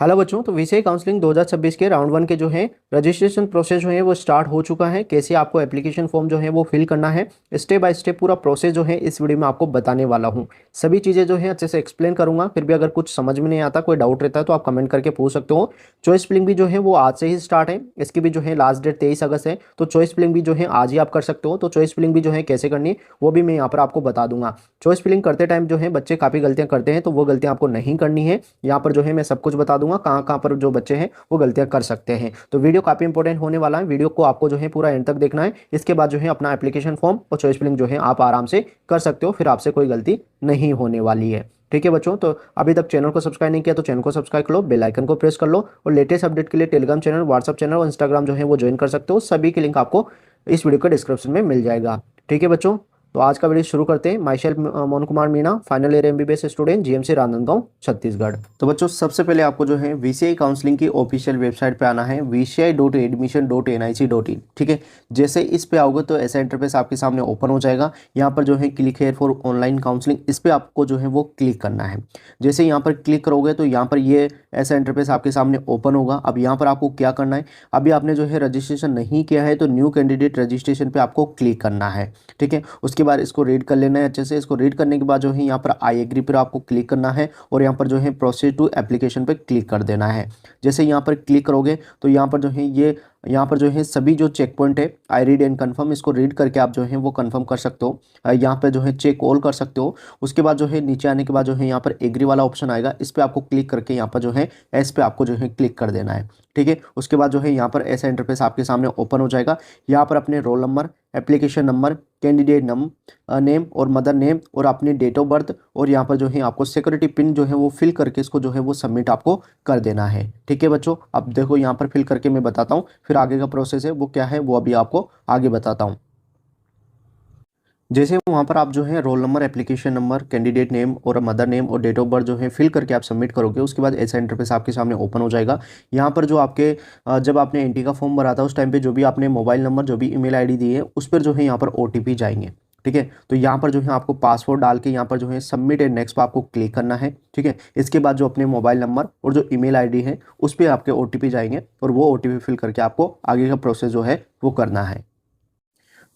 Hello बच्चों, तो विषय काउंसलिंग 2026 के राउंड 1 के जो है रजिस्ट्रेशन प्रोसेस जो है वो स्टार्ट हो चुका है। कैसे आपको एप्लीकेशन फॉर्म जो है वो फिल करना है, स्टेप बाय स्टेप पूरा प्रोसेस जो है इस वीडियो में आपको बताने वाला हूँ। सभी चीज़ें जो है अच्छे से एक्सप्लेन करूंगा। फिर भी अगर कुछ समझ में नहीं आता, कोई डाउट रहता है तो आप कमेंट करके पूछ सकते हो। चॉइस फिलिंग भी जो है वो आज से ही स्टार्ट है। इसकी भी जो है लास्ट डेट 23 अगस्त है, तो चॉइस फिलिंग भी जो है आज ही आप कर सकते हो। तो चॉइस फिलिंग भी जो है कैसे करनी वो भी मैं यहाँ पर आपको बता दूंगा। चॉइस फिलिंग करते टाइम जो है बच्चे काफ़ी गलतियाँ करते हैं, तो वो गलतियाँ आपको नहीं करनी है। यहाँ पर जो है मैं सब कुछ बता दूंगा कहाँ कहाँ पर जो बच्चे हैं वो गलतियां कर सकते हैं। तो वीडियो काफी इंपॉर्टेंट होने वाला है। वीडियो को आपको जो है पूरा एंड तक देखना है। इसके बाद जो है अपना एप्लीकेशन फॉर्म और चॉइस फिलिंग जो है आप आराम से कर सकते हो। फिर आपसे कोई गलती नहीं होने वाली है। ठीक है बच्चों, तो अभी तक चैनल को सब्सक्राइब नहीं किया तो चैनल को सब्सक्राइब कर लो, बेल आइकन को प्रेस कर लो और लेटेस्ट अपडेट के लिए टेलीग्राम चैनल, व्हाट्सअप चैनल और इंस्टाग्राम जो है वो ज्वाइन कर सकते हो। सभी की लिंक आपको इस वीडियो के डिस्क्रिप्शन में मिल जाएगा। ठीक है बच्चों, तो आज का वीडियो शुरू करते हैं। My self Mohan Kumar Meena, final year MBBS student, GMC Rajnandgaon Chhattisgarh. तो बच्चों सबसे पहले आपको जो है वीसीआई काउंसलिंग की ऑफिशियल वेबसाइट पे आना है, vci.admission.nic.in। ठीक है, जैसे इस पे आओगे तो ऐसा इंटरफेस आपके सामने ओपन हो जाएगा। यहाँ पर जो है click here for online counselling, इस पर आपको जो है वो क्लिक करना है। जैसे यहाँ पर क्लिक करोगे तो यहाँ पर ये ऐसा इंटरफेस आपके सामने ओपन होगा। अब यहाँ पर आपको क्या करना है, अभी आपने जो है रजिस्ट्रेशन नहीं किया है तो न्यू कैंडिडेट रजिस्ट्रेशन पे आपको क्लिक करना है। ठीक है, उसके बाद इसको रीड कर लेना है अच्छे से। इसको रीड करने के बाद जो है यहाँ पर आई एग्री पर आपको क्लिक करना है और यहाँ पर जो है प्रोसीड टू एप्लीकेशन पे क्लिक कर देना है। जैसे यहाँ पर क्लिक करोगे तो यहाँ पर जो है यहाँ पर जो है सभी जो चेक पॉइंट है आई रीड एंड कन्फर्म, इसको रीड करके आप जो है वो कन्फर्म कर सकते हो। यहाँ पर जो है चेक ऑल कर सकते हो। उसके बाद जो है नीचे आने के बाद जो है यहाँ पर एग्री वाला ऑप्शन आएगा, इस पर आपको क्लिक करके यहाँ पर जो है एस पे आपको जो है क्लिक कर देना है। ठीक है, उसके बाद जो है यहाँ पर ऐसा इंटरफेस आपके सामने ओपन हो जाएगा। यहाँ पर अपने roll number, application number, candidate name और मदर नेम और अपनी डेट ऑफ बर्थ और यहाँ पर जो है आपको सिक्योरिटी पिन जो है वो फिल करके इसको जो है वो सबमिट आपको कर देना है। ठीक है बच्चों, अब देखो यहाँ पर फिल करके मैं बताता हूँ, फिर आगे का प्रोसेस है वो क्या है वो अभी आपको आगे बताता हूँ। जैसे वहाँ पर आप जो है roll number, application number, candidate name और मदर नेम और डेट ऑफ बर्थ जो है फिल करके आप सबमिट करोगे, उसके बाद ऐसा इंटरफेस आपके सामने ओपन हो जाएगा। यहाँ पर जो आपके जब आपने एंट्री का फॉर्म भरा था उस टाइम पे जो भी आपने मोबाइल नंबर, जो भी ईमेल आईडी दी है उस पर जो है यहाँ पर ओटीपी जाएंगे। ठीक है, तो यहाँ पर जो है आपको पासवर्ड डाल के यहाँ पर जो है सबमिट एंड नेक्स्ट पर आपको क्लिक करना है। ठीक है, इसके बाद जो अपने मोबाइल नंबर और जो ईमेल आईडी है उस पर आपके ओटीपी जाएंगे और वो ओटीपी फिल करके आपको आगे का प्रोसेस जो है वो करना है।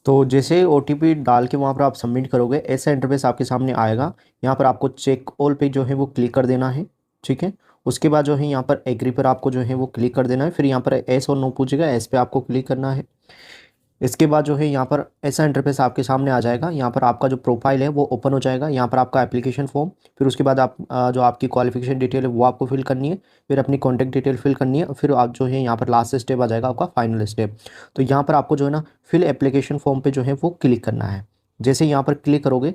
तो जैसे ओटीपी डाल के वहाँ पर आप सबमिट करोगे ऐसा इंटरफेस आपके सामने आएगा। यहाँ पर आपको चेक ऑल पे जो है वो क्लिक कर देना है। ठीक है, उसके बाद जो है यहाँ पर एग्री पर आपको जो है वो क्लिक कर देना है। फिर यहाँ पर एस और नो पूछेगा, एस पे आपको क्लिक करना है। इसके बाद जो है यहाँ पर ऐसा इंटरफेस आपके सामने आ जाएगा। यहाँ पर आपका जो प्रोफाइल है वो ओपन हो जाएगा। यहाँ पर आपका एप्लीकेशन फॉर्म, फिर उसके बाद आप जो आपकी क्वालिफिकेशन डिटेल है वो आपको फिल करनी है। फिर अपनी कॉन्टैक्ट डिटेल फिल करनी है। फिर आप जो है यहाँ पर लास्ट स्टेप आ जाएगा आपका फाइनल स्टेप। तो यहाँ पर आपको जो है ना फिल एप्लीकेशन फॉर्म पे जो है वो क्लिक करना है। जैसे यहाँ पर क्लिक करोगे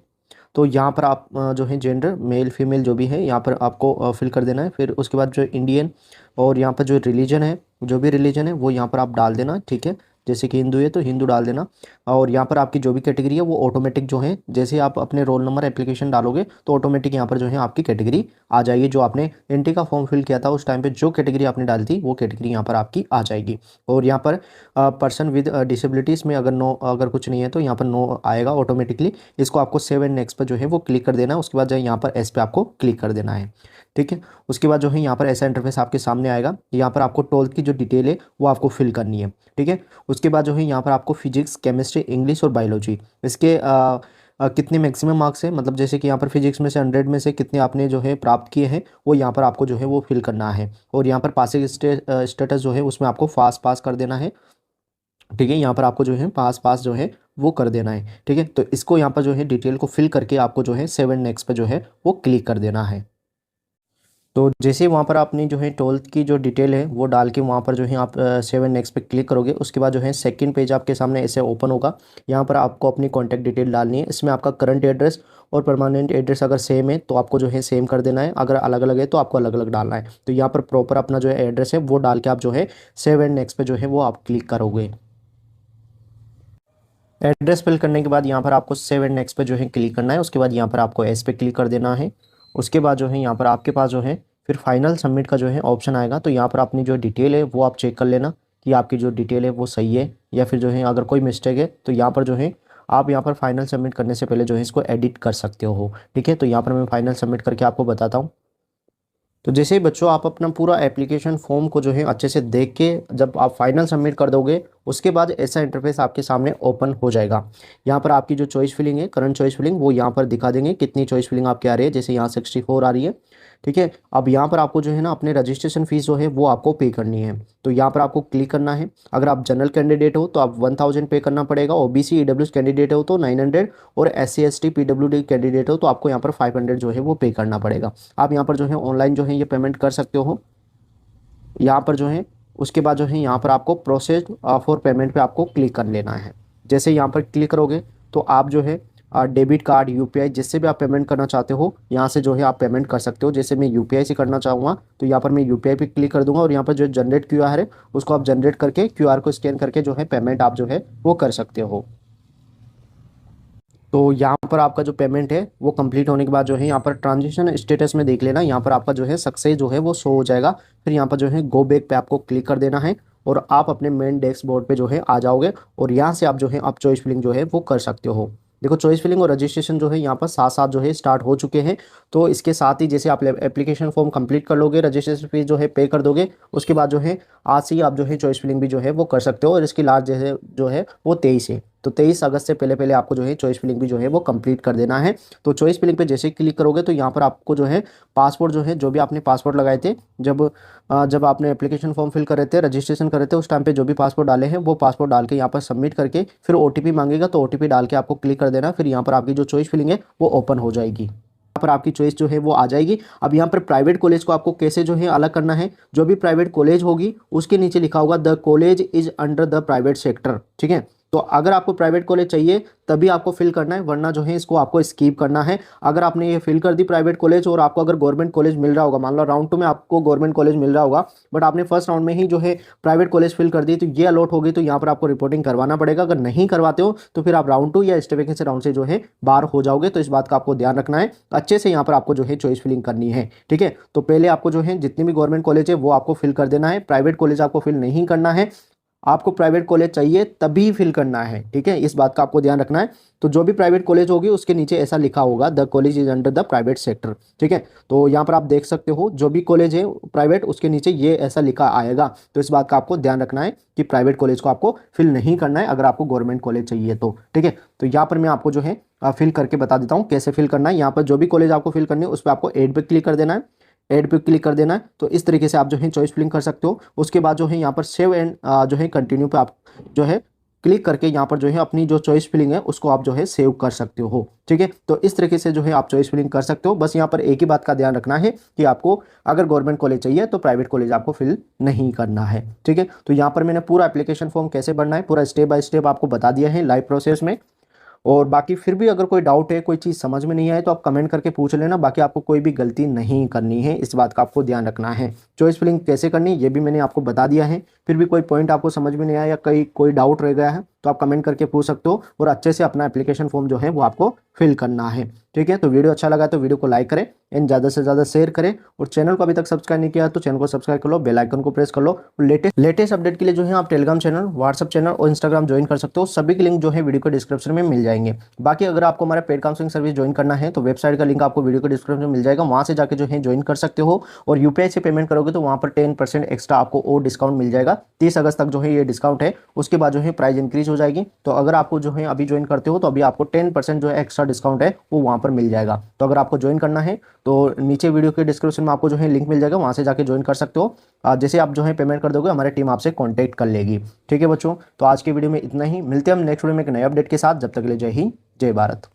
तो यहाँ पर आप जो है जेंडर मेल फीमेल जो भी है यहाँ पर आपको फिल कर देना है। फिर उसके बाद जो इंडियन और यहाँ पर जो रिलीजन है, जो भी रिलीजन है वो यहाँ पर आप डाल देना। ठीक है, जैसे कि हिंदू है तो हिंदू डाल देना। और यहाँ पर आपकी जो भी कैटेगरी है वो ऑटोमेटिक जो है, जैसे आप अपने रोल नंबर, एप्लीकेशन डालोगे तो ऑटोमेटिक यहाँ पर जो है आपकी कैटेगरी आ जाएगी। जो आपने एंट्री का फॉर्म फिल किया था उस टाइम पे जो कैटेगरी आपने डाली थी वो कैटेगरी यहाँ पर आपकी आ जाएगी। और यहाँ पर पर्सन विद डिसेबिलिटीज़ में अगर नो, अगर कुछ नहीं है तो यहाँ पर नो आएगा ऑटोमेटिकली। इसको आपको सेव एंड नेक्स्ट पर जो है वो क्लिक कर देना है। उसके बाद जो है यहाँ पर एस पे आपको क्लिक कर देना है। ठीक है, उसके बाद जो है यहाँ पर ऐसा इंटरफेस आपके सामने आएगा। यहाँ पर आपको 12th की जो डिटेल है वो आपको फिल करनी है। ठीक है, उसके बाद जो है यहाँ पर आपको फिजिक्स, केमिस्ट्री, इंग्लिश और बायोलॉजी इसके कितने मैक्सिमम मार्क्स है, मतलब जैसे कि यहाँ पर फिजिक्स में से 100 में से कितने आपने जो है प्राप्त किए हैं वो यहाँ पर आपको जो है वो फिल करना है। और यहाँ पर पासिंग स्टेटस जो है उसमें आपको पास कर देना है। ठीक है, यहाँ पर आपको जो है पास जो है वो कर देना है। ठीक है, तो इसको यहाँ पर जो है डिटेल को फिल करके आपको जो है 7 नेक्स्ट पे जो है वो क्लिक कर देना है। तो जैसे वहाँ पर आपने जो है 12th की जो डिटेल है वो डाल के वहाँ पर जो है आप 7 नेक्स्ट पे क्लिक करोगे, उसके बाद जो है सेकंड पेज आपके सामने ऐसे ओपन होगा। यहाँ पर आपको अपनी कॉन्टैक्ट डिटेल डालनी है। इसमें आपका करंट एड्रेस और परमानेंट एड्रेस अगर सेम है तो आपको जो है सेम कर देना है, अगर अलग अलग है तो आपको अलग अलग डालना है। तो यहाँ पर प्रॉपर अपना जो है एड्रेस है वो डाल के आप जो है 7 नेक्स्ट पे जो है वो आप क्लिक करोगे। एड्रेस फिल करने के बाद यहाँ पर आपको सेव एंड नेक्स्ट पे जो है क्लिक करना है। उसके बाद यहाँ पर आपको एस पे क्लिक कर देना है। उसके बाद जो है यहाँ पर आपके पास जो है फिर फाइनल सबमिट का जो है ऑप्शन आएगा। तो यहाँ पर अपनी जो डिटेल है वो आप चेक कर लेना कि आपकी जो डिटेल है वो सही है या फिर जो है अगर कोई मिस्टेक है तो यहाँ पर जो है आप यहाँ पर फाइनल सबमिट करने से पहले जो है इसको एडिट कर सकते हो। ठीक है, तो यहाँ पर मैं फाइनल सबमिट करके आपको बताता हूँ। तो जैसे ही बच्चों आप अपना पूरा एप्लीकेशन फॉर्म को जो है अच्छे से देख के जब आप फाइनल सबमिट कर दोगे, उसके बाद ऐसा इंटरफेस आपके सामने ओपन हो जाएगा। यहाँ पर आपकी जो चॉइस फिलिंग है, करंट चॉइस फिलिंग, वो यहाँ पर दिखा देंगे कितनी चॉइस फिलिंग आपकी आ रही है। जैसे यहाँ 64 आ रही है, ठीक है। अब यहाँ पर आपको जो है ना अपने रजिस्ट्रेशन फीस जो है वो आपको पे करनी है। तो यहाँ पर आपको क्लिक करना है। अगर आप जनरल कैंडिडेट हो तो आप 1000 पे करना पड़ेगा, ओबीसी ईडब्ल्यूएस कैंडिडेट हो तो 900, और एससी एसटी पीडब्ल्यूडी कैंडिडेट हो तो आपको यहाँ पर 500 जो है वो पे करना पड़ेगा। आप यहाँ पर जो है ऑनलाइन जो है ये पेमेंट कर सकते हो यहाँ पर जो है। उसके बाद जो है यहाँ पर आपको प्रोसेस फॉर पेमेंट पे आपको क्लिक कर लेना है। जैसे यहाँ पर क्लिक करोगे तो आप जो है डेबिट कार्ड, यूपीआई, जिससे भी आप पेमेंट करना चाहते हो यहाँ से जो है आप पेमेंट कर सकते हो। जैसे मैं यूपीआई से करना चाहूँगा तो यहाँ पर मैं यूपीआई पे क्लिक कर दूंगा, और यहाँ पर जो जनरेट क्यूआर है उसको आप जनरेट करके क्यूआर को स्कैन करके जो है पेमेंट आप जो है वो कर सकते हो। तो यहाँ पर आपका जो पेमेंट है वो कंप्लीट होने के बाद जो है यहाँ पर ट्रांजेक्शन स्टेटस में देख लेना, यहाँ पर आपका जो है सक्सेस जो है वो शो हो जाएगा। फिर यहाँ पर जो है गो बैक पे आपको क्लिक कर देना है, और आप अपने मेन डैशबोर्ड पे जो है आ जाओगे, और यहाँ से आप जो है आप चॉइस फिलिंग जो है वो कर सकते हो। देखो चॉइस फिलिंग और रजिस्ट्रेशन जो है यहाँ पर साथ साथ जो है स्टार्ट हो चुके हैं। तो इसके साथ ही जैसे आप एप्लीकेशन फॉर्म कंप्लीट कर लोगे, रजिस्ट्रेशन फीस जो है पे कर दोगे, उसके बाद जो है आज से ही आप जो है चॉइस फिलिंग भी जो है वो कर सकते हो। और इसकी लास्ट जो है वो 23 है, तो 23 अगस्त से पहले पहले आपको जो है चॉइस फिलिंग भी जो है वो कंप्लीट कर देना है। तो चॉइस फिलिंग पे जैसे क्लिक करोगे तो यहाँ पर आपको जो है पासपोर्ट जो है, जो भी आपने पासपोर्ट लगाए थे जब आपने एप्लीकेशन फॉर्म फिल कर रहे थे, रजिस्ट्रेशन कर रहे थे, उस टाइम पे जो भी पासपोर्ट डाले हैं वो पासपोर्ट डाल के यहाँ पर सबमिट करके फिर ओटीपी मांगेगा, तो ओटीपी डाल के आपको क्लिक कर देना। फिर यहाँ पर आपकी जो चॉइस फिलिंग है वो ओपन हो जाएगी, यहाँ पर आपकी चॉइस जो है वो आ जाएगी। अब यहाँ पर प्राइवेट कॉलेज को आपको कैसे जो है अलग करना है, जो भी प्राइवेट कॉलेज होगी उसके नीचे लिखा होगा the college is under the private sector, ठीक है। तो अगर आपको प्राइवेट कॉलेज चाहिए तभी आपको फिल करना है, वरना जो है इसको आपको स्किप करना है। अगर आपने ये फिल कर दी प्राइवेट कॉलेज, और आपको अगर गवर्नमेंट कॉलेज मिल रहा होगा, मान लो राउंड 2 में आपको गवर्नमेंट कॉलेज मिल रहा होगा, बट आपने फर्स्ट राउंड में ही जो है प्राइवेट कॉलेज फिल कर दी, तो ये अलॉट होगी, तो यहाँ पर आपको रिपोर्टिंग करवाना पड़ेगा। अगर नहीं करवाते हो तो फिर आप राउंड 2 या स्टे वैकेंसी राउंड से जो है बाहर हो जाओगे। तो इस बात का आपको ध्यान रखना है, अच्छे से यहाँ पर आपको जो है चॉइस फिलिंग करनी है, ठीक है। तो पहले आपको जो है जितनी भी गवर्नमेंट कॉलेज है वो आपको फिल कर देना है, प्राइवेट कॉलेज आपको फिल नहीं करना है। आपको प्राइवेट कॉलेज चाहिए तभी फिल करना है, ठीक है, इस बात का आपको ध्यान रखना है। तो जो भी प्राइवेट कॉलेज होगी उसके नीचे ऐसा लिखा होगा the college is under the private sector, ठीक है। तो यहाँ पर आप देख सकते हो जो भी कॉलेज है प्राइवेट, उसके नीचे ये ऐसा लिखा आएगा। तो इस बात का आपको ध्यान रखना है कि प्राइवेट कॉलेज को आपको फिल नहीं करना है अगर आपको गवर्नमेंट कॉलेज चाहिए तो, ठीक है। तो यहाँ पर मैं आपको जो है फिल करके बता देता हूँ कैसे फिल करना है। यहाँ पर जो भी कॉलेज आपको फिल करनी है उस पर आपको एड पे क्लिक कर देना है, ऐड पे क्लिक कर देना है। तो इस तरीके से आप जो है चॉइस फिलिंग कर सकते हो। उसके बाद जो है यहाँ पर सेव एंड जो है कंटिन्यू पे आप जो है क्लिक करके यहाँ पर जो है अपनी जो चॉइस फिलिंग है उसको आप जो है सेव कर सकते हो, ठीक है। तो इस तरीके से जो है आप चॉइस फिलिंग कर सकते हो। बस यहाँ पर एक ही बात का ध्यान रखना है कि आपको अगर गवर्नमेंट कॉलेज चाहिए तो प्राइवेट कॉलेज आपको फिल नहीं करना है, ठीक है। तो यहाँ पर मैंने पूरा एप्लीकेशन फॉर्म कैसे भरना है पूरा स्टेप बाय स्टेप आपको बता दिया है लाइव प्रोसेस में। और बाकी फिर भी अगर कोई डाउट है, कोई चीज़ समझ में नहीं आए तो आप कमेंट करके पूछ लेना। बाकी आपको कोई भी गलती नहीं करनी है, इस बात का आपको ध्यान रखना है। चॉइस फिलिंग कैसे करनी है ये भी मैंने आपको बता दिया है। फिर भी कोई पॉइंट आपको समझ में नहीं आया या कोई डाउट रह गया है तो आप कमेंट करके पूछ सकते हो, और अच्छे से अपना एप्लीकेशन फॉर्म जो है वो आपको फिल करना है, ठीक है। तो वीडियो अच्छा लगा तो वीडियो को लाइक करें एंड ज़्यादा से ज़्यादा शेयर करें, और चैनल को अभी तक सब्सक्राइब नहीं किया तो चैनल को सब्सक्राइब कर लो, बेल आइकन को प्रेस कर लो। और लेटेस्ट अपडेट के लिए जो है आप टेलीग्राम चैनल, व्हाट्सअप चैनल और इंस्टाग्राम ज्वाइन कर सकते हो। सभी के लिंक जो है वीडियो के डिस्क्रिप्शन में मिल जाएंगे। बाकी अगर आपको हमारा पेड काउंसलिंग सर्विस ज्वाइन करना है तो वेबसाइट का लिंक आपको वीडियो के डिस्क्रिप्शन में मिल जाएगा, वहाँ से जाकर जो है ज्वाइन कर सकते हो। और यूपीआई से पेमेंट करोगे तो वहाँ पर 10% एक्स्ट्रा आपको और डिस्काउंट मिल जाएगा। 30 अगस्त तक जो है ये डिस्काउंट है, उसके बाद जो है प्राइस इंक्रीज हो जाएगी। तो अगर आपको जो है अभी ज्वाइन करते हो तो अभी आपको 10% जो है एक्स्ट्रा डिस्काउंट है वो वहाँ पर मिल जाएगा। तो अगर आपको ज्वाइन करना है तो नीचे वीडियो के डिस्क्रिप्शन में आपको जो है लिंक मिल जाएगा, वहाँ से जाके ज्वाइन कर सकते हो। जैसे आप जो है पेमेंट कर दोगे हमारी टीम आपसे कॉन्टैक्ट कर लेगी, ठीक है बच्चों। तो आज के वीडियो में इतना ही, मिलते हैं हम नेक्स्ट वीडियो में एक नए अपडेट के साथ। जब तक के लिए जय हिंद, जय भारत।